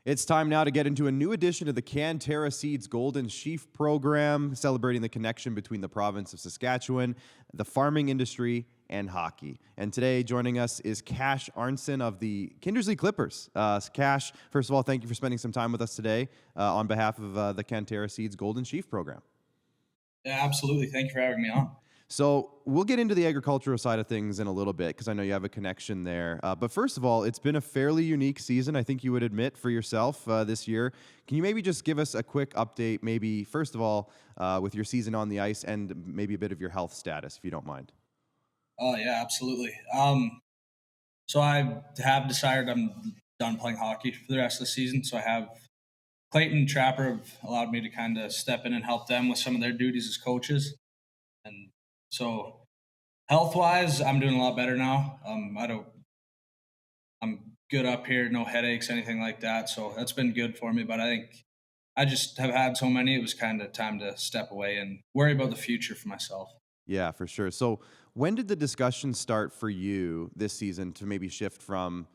It's time now to get into a new edition of the Canterra Seeds Golden Sheaf program, celebrating the connection between the province of Saskatchewan, the farming industry, and hockey. And today, joining us is Cash Arntsen of the Kindersley Klippers. Cash, first of all, thank you for spending some time with us today on behalf of the Canterra Seeds Golden Sheaf program. Yeah, absolutely. Thank you for having me on. So we'll get into the agricultural side of things in a little bit because I know you have a connection there. But first of all, it's been a fairly unique season, I think you would admit, for yourself this year. Can you maybe just give us a quick update, maybe first of all, with your season on the ice and maybe a bit of your health status, if you don't mind? Oh yeah, absolutely. So I have decided I'm done playing hockey for the rest of the season. So I have Clayton and Trapper have allowed me to kind of step in and help them with some of their duties as coaches. And so health wise, I'm doing a lot better now. I'm good up here, no headaches, anything like that. So that's been good for me. But I think I just have had so many. It was kind of time to step away and worry about the future for myself. Yeah, for sure. So when did the discussion start for you this season to maybe shift from,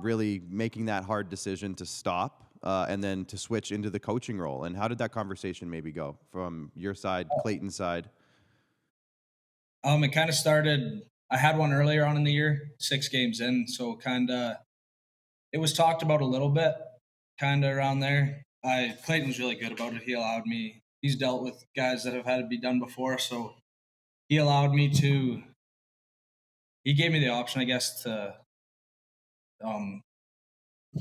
really making that hard decision to stop and then to switch into the coaching role? And how did that conversation maybe go from your side, Clayton's side? It kind of started. I had one earlier on in the year, 6 games in, so kind of it was talked about a little bit, kind of around there. I Clayton was really good about it. He allowed me. He's dealt with guys that have had it be done before, so he allowed me to. He gave me the option, I guess, to um,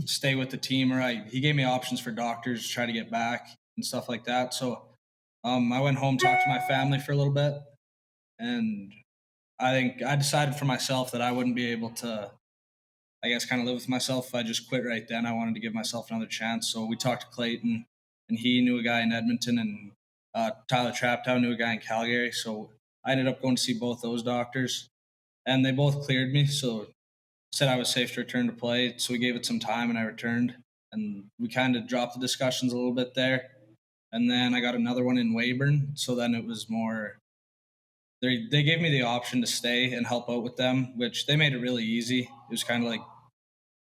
stay with the team, or he gave me options for doctors to try to get back and stuff like that. So I went home, talked to my family for a little bit, and I think I decided for myself that I wouldn't be able to, I guess, kind of live with myself if I just quit right then. I wanted to give myself another chance. So we talked to Clayton, and he knew a guy in Edmonton, and Tyler Traptow knew a guy in Calgary. So I ended up going to see both those doctors, and they both cleared me. So said I was safe to return to play. So we gave it some time, and I returned, and we kind of dropped the discussions a little bit there. And then I got another one in Weyburn. So then it was more they gave me the option to stay and help out with them, which they made it really easy. It was kind of like,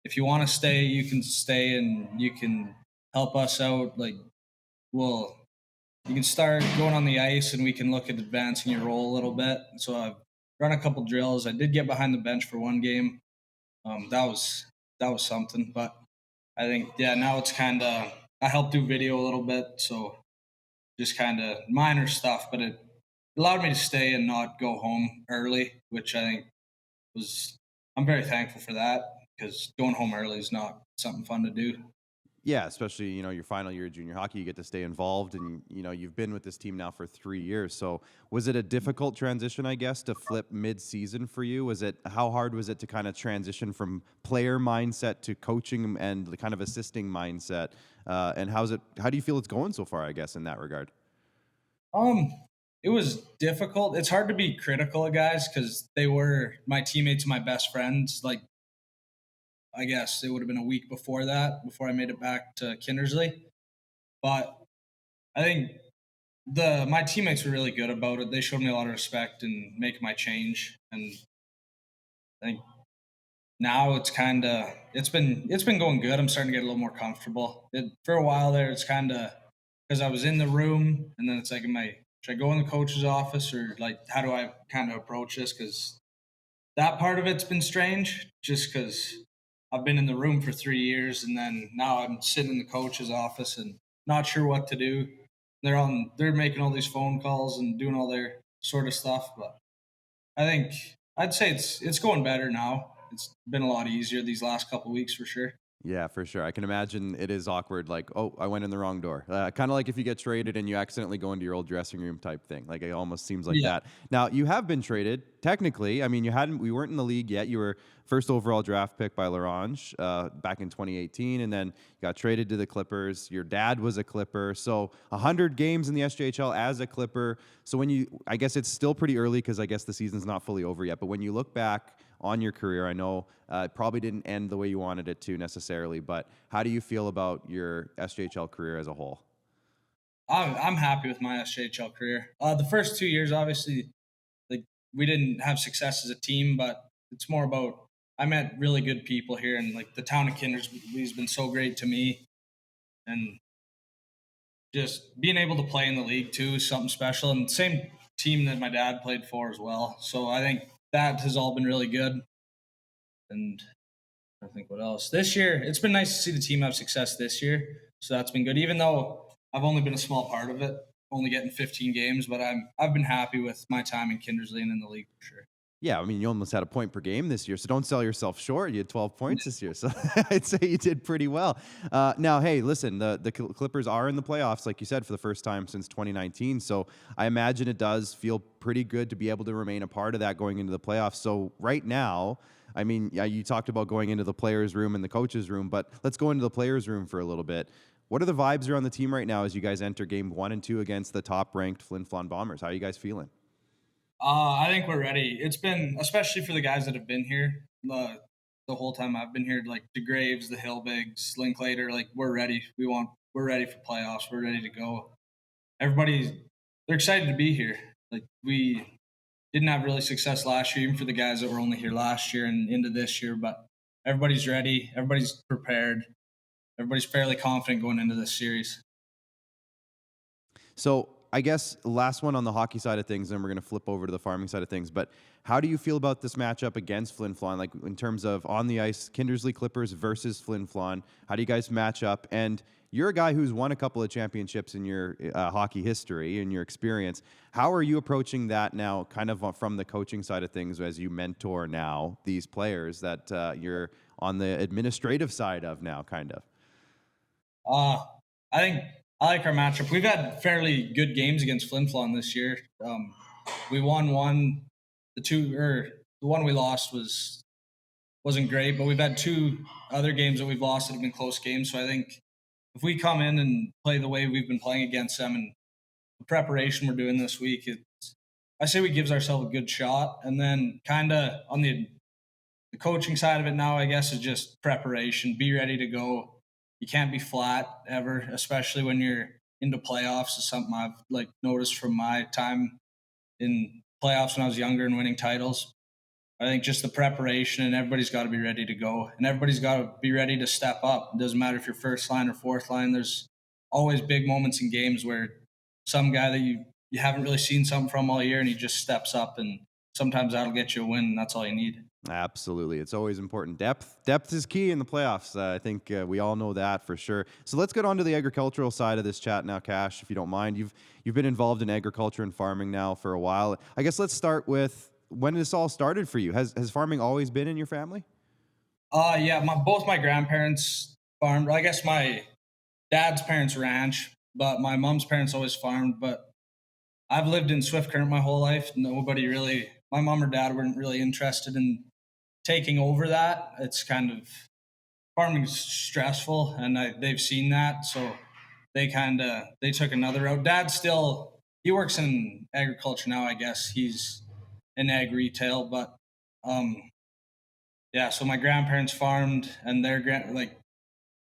if you want to stay, you can stay and you can help us out. Like, well, you can start going on the ice and we can look at advancing your role a little bit. So I've run a couple drills. I did get behind the bench for one game. That was something, but I think, yeah, now it's kind of, I help do video a little bit, so just kind of minor stuff, but it allowed me to stay and not go home early, which I think was, I'm very thankful for that, because going home early is not something fun to do. Yeah, especially, your final year of junior hockey, you get to stay involved and, you've been with this team now for 3 years. So was it a difficult transition, I guess, to flip mid-season for you? How hard was it to kind of transition from player mindset to coaching and the kind of assisting mindset? And how do you feel it's going so far, I guess, in that regard? Um, it was difficult. It's hard to be critical of guys because they were my teammates, and my best friends. Like, I guess it would have been a week before that, before I made it back to Kindersley. But I think the my teammates were really good about it. They showed me a lot of respect and make my change. And I think now it's been going good. I'm starting to get a little more comfortable. For a while there, it's kind of because I was in the room, and then it's like, should I go in the coach's office, or like, how do I kind of approach this? Because that part of it's been strange, just because I've been in the room for 3 years, and then now I'm sitting in the coach's office and not sure what to do. They're making all these phone calls and doing all their sort of stuff, but I think I'd say it's going better now. It's been a lot easier these last couple weeks for sure. Yeah, for sure. I can imagine it is awkward. Like, oh, I went in the wrong door. Kind of like if you get traded and you accidentally go into your old dressing room type thing. Like it almost seems like Yeah. that. Now you have been traded technically. I mean, we weren't in the league yet. You were first overall draft pick by L'Orange back in 2018, and then you got traded to the Clippers. Your dad was a Clipper, so 100 games in the SJHL as a Clipper. So I guess it's still pretty early because I guess the season's not fully over yet. But when you look back on your career, I know it probably didn't end the way you wanted it to necessarily, but how do you feel about your SJHL career as a whole? I'm happy with my SJHL career. The first 2 years, obviously, like, we didn't have success as a team, but it's more about I met really good people here, and like the town of Kindersley has been so great to me, and just being able to play in the league too is something special. And same team that my dad played for as well. So I think that has all been really good. And I think what else this year, it's been nice to see the team have success this year. So that's been good, even though I've only been a small part of it, only getting 15 games. But I've been happy with my time in Kindersley and in the league for sure. Yeah, I mean, you almost had a point per game this year, so don't sell yourself short. You had 12 points this year, so I'd say you did pretty well. Now, hey, listen, the Clippers are in the playoffs, like you said, for the first time since 2019, so I imagine it does feel pretty good to be able to remain a part of that going into the playoffs. So right now, I mean, yeah, you talked about going into the players' room and the coaches' room, but let's go into the players' room for a little bit. What are the vibes around the team right now as you guys enter game 1 and 2 against the top-ranked Flin Flon Bombers? How are you guys feeling? I think we're ready. It's been, especially for the guys that have been here the whole time I've been here, like the Graves, the Hillbigs, Linklater. Like we're ready. We're ready for playoffs. We're ready to go. Everybody's they're excited to be here. Like we didn't have really success last year, even for the guys that were only here last year and into this year. But everybody's ready. Everybody's prepared. Everybody's fairly confident going into this series. So I guess last one on the hockey side of things, then we're going to flip over to the farming side of things. But how do you feel about this matchup against Flin Flon? Like in terms of on the ice, Kindersley Klippers versus Flin Flon. How do you guys match up? And you're a guy who's won a couple of championships in your hockey history and your experience. How are you approaching that now, kind of from the coaching side of things, as you mentor now these players that you're on the administrative side of now, kind of? I think I like our matchup. We've had fairly good games against Flin Flon this year. We won one. The one we lost wasn't great, but we've had two other games that we've lost that have been close games. So I think if we come in and play the way we've been playing against them and the preparation we're doing this week, I say we gives ourselves a good shot. And then kind of on the coaching side of it now, I guess, is just preparation. Be ready to go. You can't be flat ever, especially when you're into playoffs. Is something I've like noticed from my time in playoffs when I was younger and winning titles. I think just the preparation and everybody's got to be ready to go and everybody's got to be ready to step up. It doesn't matter if you're first line or fourth line. There's always big moments in games where some guy that you haven't really seen something from all year and he just steps up, and sometimes that'll get you a win, and that's all you need. Absolutely. It's always important. Depth is key in the playoffs. I think we all know that for sure. So let's get on to the agricultural side of this chat now, Cash, if you don't mind. You've been involved in agriculture and farming now for a while. I guess let's start with when this all started for you. Has farming always been in your family? Yeah, both my grandparents farmed. I guess my dad's parents ranch, but my mom's parents always farmed. But I've lived in Swift Current my whole life. Nobody really, my mom or dad weren't really interested in taking over that. It's kind of farming's stressful, and they've seen that, so they took another route. Dad still he works in agriculture now. I guess he's in ag retail, but um, yeah. So my grandparents farmed, and their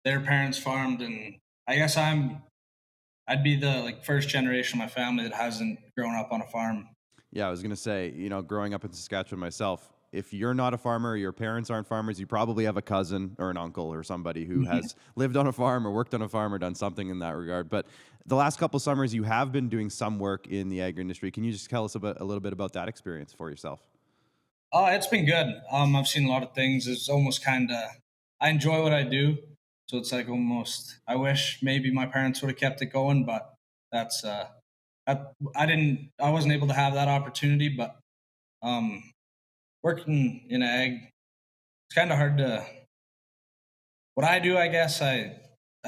parents farmed, and I guess I'd be the first generation of my family that hasn't grown up on a farm. Yeah, I was going to say, growing up in Saskatchewan myself, if you're not a farmer or your parents aren't farmers, you probably have a cousin or an uncle or somebody who has lived on a farm or worked on a farm or done something in that regard. But the last couple summers, you have been doing some work in the ag industry. Can you just tell us a little bit about that experience for yourself? Oh, it's been good. I've seen a lot of things. It's almost kind of I enjoy what I do, so it's like almost I wish maybe my parents would have kept it going, but that's I wasn't able to have that opportunity. But um, working in ag, it's kind of hard to. What I do, I guess I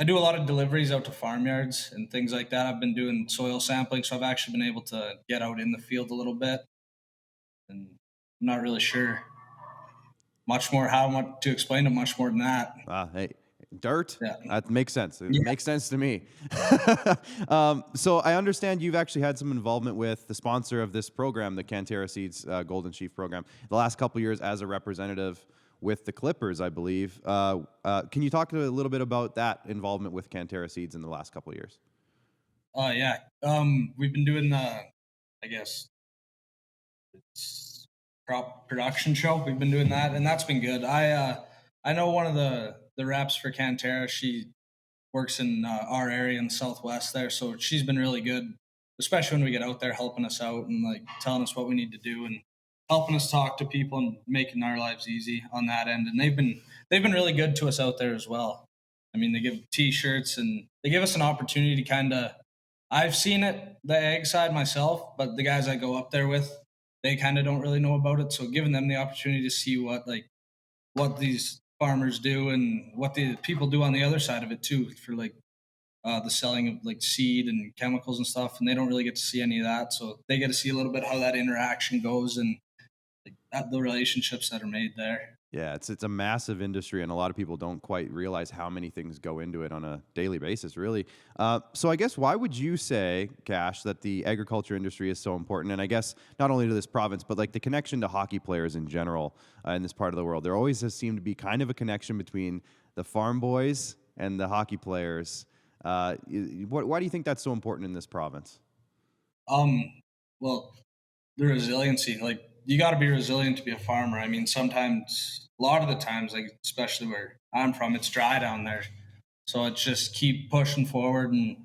do a lot of deliveries out to farmyards and things like that. I've been doing soil sampling, so I've actually been able to get out in the field a little bit, and I'm not really sure much more how much to explain it much more than that. Hey, dirt? Yeah. That makes sense. It Yeah. makes sense to me. So I understand you've actually had some involvement with the sponsor of this program, the Canterra Seeds Golden Sheaf program, the last couple of years as a representative with the Clippers, I believe. Can you talk a little bit about that involvement with Canterra Seeds in the last couple of years? Yeah. We've been doing I guess crop production show. We've been doing that, and that's been good. I know one of the reps for Canterra. She works in our area in the southwest there, so she's been really good, especially when we get out there, helping us out and like telling us what we need to do and helping us talk to people and making our lives easy on that end. And they've been really good to us out there as well. I mean, they give T-shirts and they give us an opportunity to kind of. I've seen it the ag side myself, but the guys I go up there with, they kind of don't really know about it. So giving them the opportunity to see what these farmers do and what the people do on the other side of it too, for like the selling of like seed and chemicals and stuff, and they don't really get to see any of that. So they get to see a little bit how that interaction goes and like, the relationships that are made there. Yeah, it's a massive industry, and a lot of people don't quite realize how many things go into it on a daily basis, really. So I guess why would you say, Cash, that the agriculture industry is so important? And I guess not only to this province, but like the connection to hockey players in general in this part of the world. There always has seemed to be kind of a connection between the farm boys and the hockey players. Why do you think that's so important in this province? Well, the resiliency, like you got to be resilient to be a farmer. I mean, sometimes, a lot of the times, like especially where I'm from, it's dry down there, so it's just keep pushing forward, and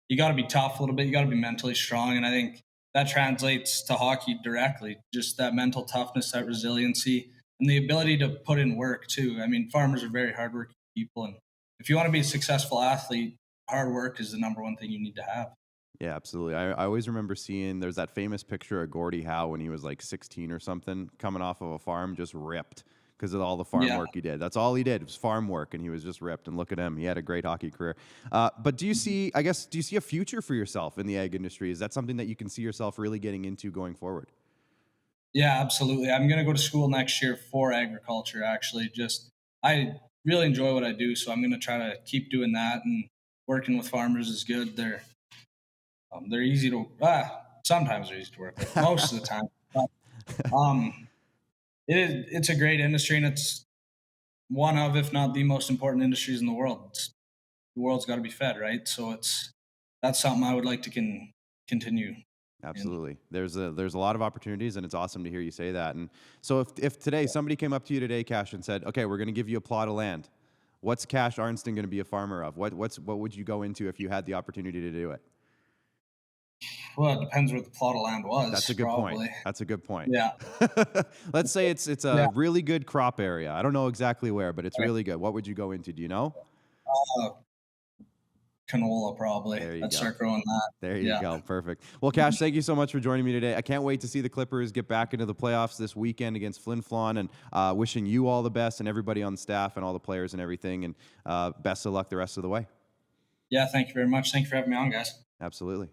you got to be tough a little bit. You got to be mentally strong, and I think that translates to hockey directly. Just that mental toughness, that resiliency, and the ability to put in work too. I mean, farmers are very hardworking people, and if you want to be a successful athlete, hard work is the number one thing you need to have. Yeah, absolutely. I always remember seeing there's that famous picture of Gordie Howe when he was like 16 or something, coming off of a farm, just ripped because of all the farm Yeah. work he did. That's all he did was farm work, and he was just ripped. And look at him; he had a great hockey career. But do you see? I guess do you see a future for yourself in the ag industry? Is that something that you can see yourself really getting into going forward? Yeah, absolutely. I'm going to go to school next year for agriculture, actually. Just, I really enjoy what I do, so I'm going to try to keep doing that. And working with farmers is good. They're easy to, sometimes they're easy to work with, most of the time. But um, it's a great industry, and it's one of, if not the most important industries in the world. The world's got to be fed, right? So that's something I would like to continue in. Absolutely. There's a lot of opportunities, and it's awesome to hear you say that. And so, if today somebody came up to you today, Cash, and said, "Okay, we're going to give you a plot of land. What's Cash Arntsen going to be a farmer of? What would you go into if you had the opportunity to do it?" Well, it depends where the plot of land was. That's a good probably. point. That's a good point. Yeah. Let's say it's Yeah. a really good crop area. I don't know exactly where, but it's Right. really good. What would you go into? Do you know? Uh, Canola, probably. There you I'd go. start growing that. There you Yeah. go. Perfect. Well, Cash, thank you so much for joining me today. I can't wait to see the Clippers get back into the playoffs this weekend against Flin Flon, and wishing you all the best and everybody on the staff and all the players and everything. And best of luck the rest of the way. Yeah. Thank you very much. Thank you for having me on, guys. Absolutely.